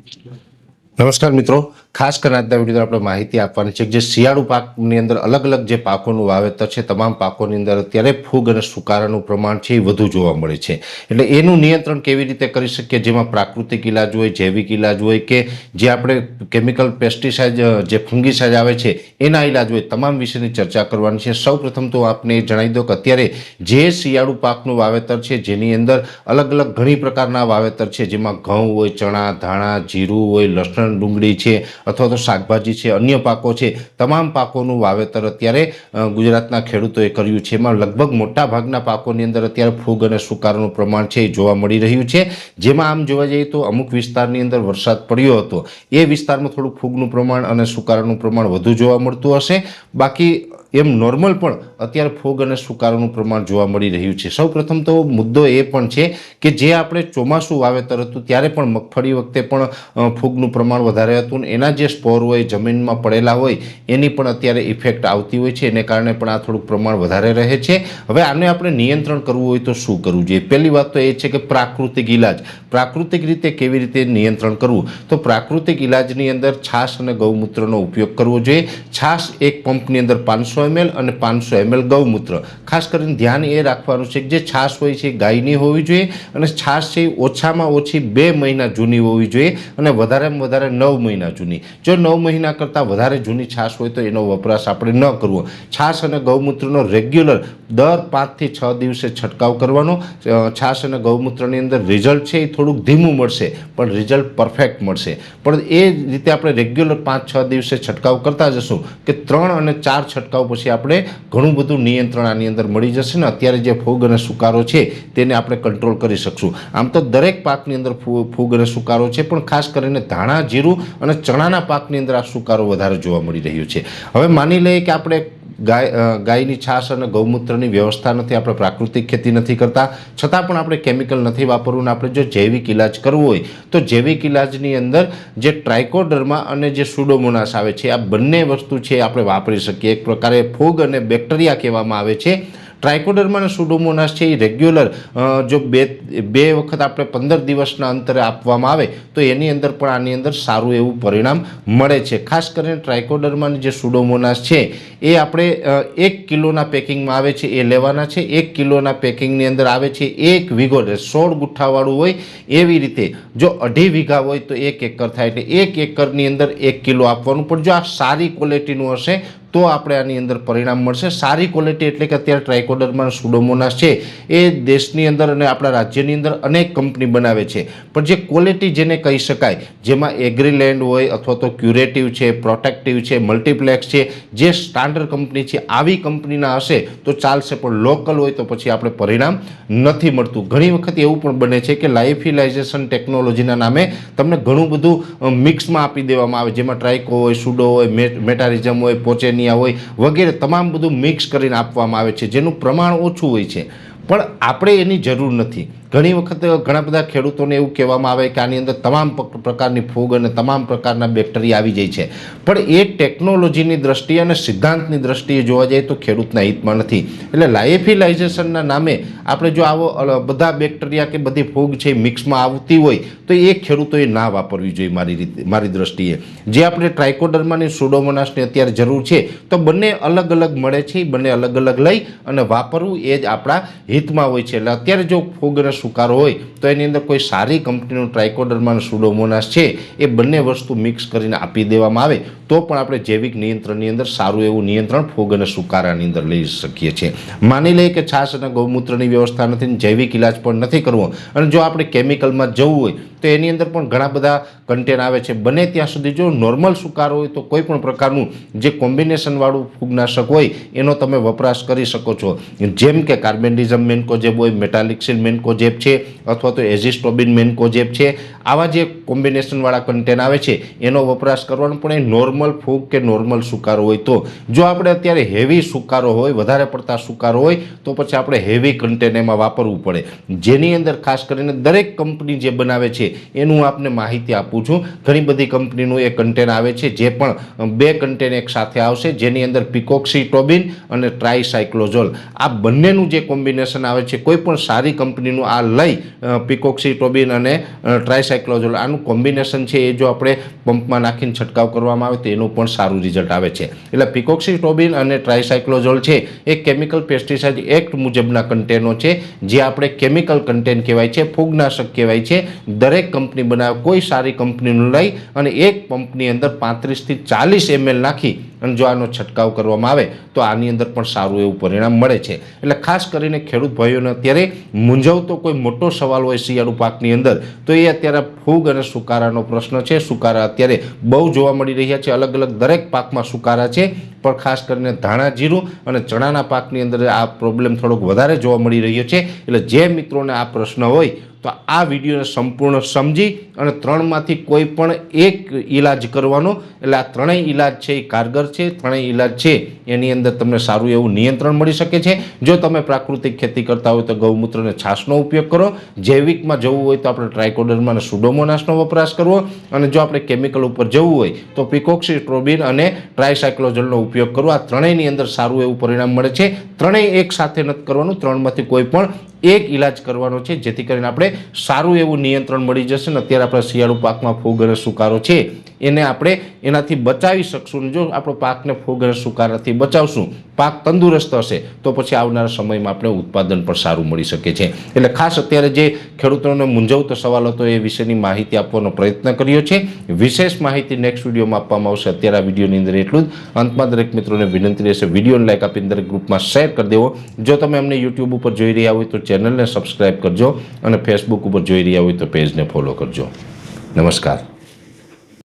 નમસ્કાર મિત્રો, ખાસ કરીને આજના વિડીયો આપણે માહિતી આપવાની છે કે જે શિયાળુ પાકની અંદર અલગ અલગ જે પાકોનું વાવેતર છે તમામ પાકોની અંદર અત્યારે ફૂગ અને સુકારાનું પ્રમાણ છે એ વધુ જોવા મળે છે. એટલે એનું નિયંત્રણ કેવી રીતે કરી શકીએ, જેમાં પ્રાકૃતિક ઇલાજ હોય, જૈવિક ઇલાજ હોય કે જે આપણે કેમિકલ પેસ્ટિસાઇડ જે ફંગીસાઇડ આવે છે એના ઇલાજ હોય, તમામ વિશેની ચર્ચા કરવાની છે. સૌપ્રથમ તો આપને જણાવી દો કે અત્યારે જે શિયાળુ પાકનું વાવેતર છે જેની અંદર અલગ અલગ ઘણી પ્રકારના વાવેતર છે, જેમાં ઘઉં હોય, ચણા, ધાણા, જીરું હોય, લસણ, ડુંગળી છે અથવા તો શાકભાજી છે, અન્ય પાકો છે, તમામ પાકોનું વાવેતર અત્યારે ગુજરાતના ખેડૂતોએ કર્યું છે. એમાં લગભગ મોટા ભાગના પાકોની અંદર અત્યારે ફૂગ અને સુકારાનું પ્રમાણ છે એ જોવા મળી રહ્યું છે. જેમાં આમ જોવા જઈએ તો અમુક વિસ્તારની અંદર વરસાદ પડ્યો હતો, એ વિસ્તારમાં થોડુંક ફૂગનું પ્રમાણ અને સુકારાનું પ્રમાણ વધુ જોવા મળતું હશે. બાકી એમ નોર્મલ પણ અત્યારે ફૂગ અને સુકારાનું પ્રમાણ જોવા મળી રહ્યું છે. સૌપ્રથમ તો મુદ્દો એ પણ છે કે જે આપણે ચોમાસું વાવેતર હતું ત્યારે પણ મગફળી વખતે પણ ફૂગનું પ્રમાણ વધારે હતું ને એના જે સ્પોર હોય જમીનમાં પડેલા હોય એની પણ અત્યારે ઇફેક્ટ આવતી હોય છે, એને કારણે પણ આ થોડુંક પ્રમાણ વધારે રહે છે. હવે આને આપણે નિયંત્રણ કરવું હોય તો શું કરવું જોઈએ? પહેલી વાત તો એ છે કે પ્રાકૃતિક ઇલાજ, પ્રાકૃતિક રીતે કેવી રીતે નિયંત્રણ કરવું? તો પ્રાકૃતિક ઇલાજની અંદર છાશ અને ગૌમૂત્રનો ઉપયોગ કરવો જોઈએ. છાશ એક પંપની અંદર 500 ml અને 500 ml ગૌમૂત્ર. ખાસ કરીને ધ્યાન એ રાખવાનું છે કે જે છાશ હોય છે ગાયની હોવી જોઈએ અને છાશ છે ઓછામાં ઓછી 2 મહિના જૂની હોવી જોઈએ અને વધારેમાં વધારે 9 મહિના જૂની. જો 9 મહિના કરતાં વધારે જૂની છાશ હોય તો એનો વપરાશ આપણે ન કરવો. છાશ અને ગૌમૂત્રનો રેગ્યુલર દર 5 થી 6 દિવસે છંટકાવ કરવાનો. છાશ અને ગૌમૂત્રની અંદર રિઝલ્ટ છે એ થોડુંક ધીમું મળશે પણ રિઝલ્ટ પરફેક્ટ મળશે. પણ એ રીતે આપણે રેગ્યુલર 5-6 દિવસે છંટકાવ કરતા જશું કે 3 અને 4 છંટકાવ પછી આપણે ઘણું બધું નિયંત્રણ આની અંદર મળી જશે ને અત્યારે જે ફૂગ અને સુકારો છે તેને આપણે કંટ્રોલ કરી શકશું. આમ તો દરેક પાકની અંદર ફૂગ અને સુકારો છે, પણ ખાસ કરીને ધાણા, જીરું અને ચણાના પાકની અંદર આ સુકારો વધારે જોવા મળી રહ્યો છે. હવે માની લઈએ કે આપણે ગાયની છાશ અને ગૌમૂત્રની વ્યવસ્થા નથી, આપણે પ્રાકૃતિક ખેતી નથી કરતા, છતાં પણ આપણે કેમિકલ નથી વાપરવું. આપણે જો જૈવિક ઇલાજ કરવો હોય તો જૈવિક ઇલાજની અંદર જે ટ્રાઇકોડર્મા અને જે સુડોમોનાસ આવે છે આ બંને વસ્તુ છે આપણે વાપરી શકીએ. એક પ્રકારે ફૂગ અને બેક્ટેરિયા કહેવામાં આવે છે. ટ્રાઇકોડર્મા અને સુડોમોનાસ છે એ રેગ્યુલર જો બે વખત આપણે 15 દિવસના અંતરે આપવામાં આવે તો એની અંદર પણ આની અંદર સારું એવું પરિણામ મળે છે. ખાસ કરીને ટ્રાઇકોડર્મા જે સુડોમોનાસ છે એ આપણે 1 કિલોના પેકિંગમાં આવે છે એ લેવાના છે. 1 કિલોના પેકિંગની અંદર આવે છે 1 વીઘો, 16 ગુઠ્ઠાવાળું હોય એવી રીતે. જો 2.5 વીઘા હોય તો 1 એકર થાય, એટલે 1 એકરની અંદર 1 કિલો આપવાનું. પણ જો આ સારી ક્વોલિટીનું હશે તો આપણે આની અંદર પરિણામ મળશે. સારી ક્વોલિટી એટલે કે અત્યારે ટ્રાઇકોડર્મા સુડોમોનાસ છે એ દેશની અંદર અને આપણા રાજ્યની અંદર અનેક કંપની બનાવે છે, પણ જે ક્વોલિટી જેને કહી શકાય, જેમાં એગ્રીલેન્ડ હોય અથવા તો ક્યુરેટિવ છે, પ્રોટેક્ટિવ છે, મલ્ટીપ્લેક્સ છે, જે સ્ટાન્ડર્ડ કંપની છે આવી કંપનીના હશે તો ચાલશે, પણ લોકલ હોય તો પછી આપણે પરિણામ નથી મળતું. ઘણી વખત એવું પણ બને છે કે લાઇફિલાઇઝેશન ટેકનોલોજીના નામે તમને ઘણું બધું મિક્સમાં આપી દેવામાં આવે, જેમાં ટ્રાઇકો હોય, સુડો હોય, મેટારિઝમ હોય, પોચેનિયા હોય વગેરે તમામ બધું મિક્સ કરીને આપવામાં આવે છે, જેનું પ્રમાણ ઓછું હોય છે. પણ આપણે એની જરૂર નથી. ઘણી વખત ઘણા બધા ખેડૂતોને એવું કહેવામાં આવે કે આની અંદર તમામ પ્રકારની ફૂગ અને તમામ પ્રકારના બેક્ટેરિયા આવી જાય છે, પણ એ ટેકનોલોજીની દ્રષ્ટિએ અને સિદ્ધાંતની દ્રષ્ટિએ જોવા જઈએ તો ખેડૂતના હિતમાં નથી. એટલે લાઇફિલાઇઝેશનના નામે આપણે જો આવો બધા બેક્ટેરિયા કે બધી ફૂગ છે મિક્સમાં આવતી હોય તો એ ખેડૂતોએ ના વાપરવી જોઈએ મારી દ્રષ્ટિએ. જે આપણે ટ્રાઇકોડર્માની સુડોમોનાસની અત્યારે જરૂર છે તો બંને અલગ અલગ મળે છે, બંને અલગ અલગ લઈ અને વાપરવું એ જ આપણા હિતમાં હોય છે. એટલે અત્યારે જો ફૂગ અને સુકારો હોય તો એની અંદર કોઈ સારી કંપનીનું ટ્રાઇકોડર્મા અને સુડોમોનાસ છે એ બંને વસ્તુ મિક્સ કરીને આપી દેવામાં આવે તો પણ આપણે જૈવિક નિયંત્રણની અંદર સારું એવું નિયંત્રણ ફૂગ અને સુકારાની અંદર લઈ શકીએ છીએ. માની લઈએ કે છાશ અને ગૌમૂત્રની વ્યવસ્થા નથી, જૈવિક ઇલાજ પણ નથી કરવો અને જો આપણે કેમિકલમાં જવું હોય તો એની અંદર પણ ઘણા બધા કન્ટેન આવે છે. બને ત્યાં સુધી જો નોર્મલ સુકારો હોય તો કોઈ પણ પ્રકારનું જે કોમ્બિનેશનવાળું ફૂગનાશક હોય એનો તમે વપરાશ કરી શકો છો, જેમ કે કાર્બેન્ડિઝમ મેન્કોજેબ હોય, મેટાલિક્સિલ મેન્કોજેબ છે અથવા તો એઝિસ્ટોબિન મેન્કોજેબ છે. આવા જે કોમ્બિનેશનવાળા કન્ટેન આવે છે એનો વપરાશ કરવાનો, પણ એ નોર્મલ નોર્મલ ફૂગ કે નોર્મલ સુકારો હોય તો. જો આપણે અત્યારે હેવી સુકારો હોય, વધારે પડતા સુકારો હોય તો પછી આપણે હેવી કન્ટેન એમાં વાપરવું પડે, જેની અંદર ખાસ કરીને દરેક કંપની જે બનાવે છે એનું આપને માહિતી આપું છું. ઘણી બધી કંપનીનું એ કન્ટેન આવે છે, જે પણ 2 કન્ટેન એક સાથે આવશે, જેની અંદર પિકોક્સીટોબિન અને ટ્રાયસાયક્લોઝોલ આ બંનેનું જે કોમ્બિનેશન આવે છે, કોઈ પણ સારી કંપનીનું આ લઈ પિકોક્સીટોબિન અને ટ્રાયસાયક્લોઝોલ આનું કોમ્બિનેશન છે એ જો આપણે પંપમાં નાખીને છંટકાવ કરવામાં આવે તો એનું પણ સારું રિઝલ્ટ આવે છે. એટલે પિકોક્સીટોબિન અને ટ્રાયસાયક્લોઝોલ છે એ કેમિકલ પેસ્ટિસાઇડ એક્ટ મુજબના કન્ટેનો છે, જે આપણે કેમિકલ કન્ટેન કહેવાય છે, ફૂગનાશક કહેવાય છે. દરેક કંપની બનાવે, કોઈ સારી કંપનીનું લઈ અને એક પંપની અંદર 35 થી 40 ml નાખી અને જો આનો છંટકાવ કરવામાં આવે તો આની અંદર પણ સારું એવું પરિણામ મળે છે. એટલે ખાસ કરીને ખેડૂત ભાઈઓને અત્યારે મૂંઝવતો કોઈ મોટો સવાલ હોય શિયાળુ પાકની અંદર તો એ અત્યારે ફૂગ અને સુકારાનો પ્રશ્ન છે. સુકારા અત્યારે બહુ જોવા મળી રહ્યા છે, અલગ અલગ દરેક પાકમાં સુકારા છે, પણ ખાસ કરીને ધાણા, જીરું અને ચણાના પાકની અંદર આ પ્રોબ્લેમ થોડોક વધારે જોવા મળી રહ્યો છે. એટલે જે મિત્રોને આ પ્રશ્ન હોય તો આ વિડીયોને સંપૂર્ણ સમજી અને 3માંથી કોઈ પણ એક ઈલાજ કરવાનો. એટલે આ 3ય ઈલાજ છે એ કારગર છે, 3ય ઈલાજ છે એની અંદર તમને સારું એવું નિયંત્રણ મળી શકે છે. જો તમે પ્રાકૃતિક ખેતી કરતા હોય તો ગૌમૂત્ર અને છાશનો ઉપયોગ કરો, જૈવિકમાં જવું હોય તો આપણે ટ્રાયકોડર્મા અને સુડોમોનાસનો વપરાશ કરવો, અને જો આપણે કેમિકલ ઉપર જવું હોય તો પિકોક્સીટ્રોબિન અને ટ્રાયસાયક્લોઝોલનો ઉપયોગ કરવો. આ 3yની અંદર સારું એવું પરિણામ મળે છે. 3ય એક સાથે નથી કરવાનું, 3માંથી કોઈ પણ એક ઈલાજ કરવાનો છે, જેથી કરીને આપણે સારું એવું નિયંત્રણ મળી જશે. ને અત્યારે આપણા શિયાળુ પાકમાં ફૂગ અને સુકારો છે એને આપણે એનાથી બચાવી શકશું. જો આપણો પાકને ફૂગ અને સુકારાથી બચાવશું, પાક તંદુરસ્ત હશે તો પછી આવનારા સમયમાં આપણે ઉત્પાદન પણ સારું મળી શકે છે. એટલે ખાસ અત્યારે જે ખેડૂતોને મૂંઝવતો સવાલ હતો એ વિશેની માહિતી આપવાનો પ્રયત્ન કર્યો છે. વિશેષ માહિતી નેક્સ્ટ વિડીયોમાં આપવામાં આવશે. અત્યારે આ વિડીયોની અંદર એટલું જ. અંતમાં દરેક મિત્રોને વિનંતી રહેશે, વિડીયોને લાઈક આપીને દરેક ગ્રુપમાં શેર કરી દેવો. જો તમે અમને યુટ્યુબ ઉપર જોઈ રહ્યા હોય તો ચેનલને સબસ્ક્રાઈબ કરજો અને ફેસબુક ઉપર જોઈ રહ્યા હોય તો પેજને ફોલો કરજો. નમસ્કાર.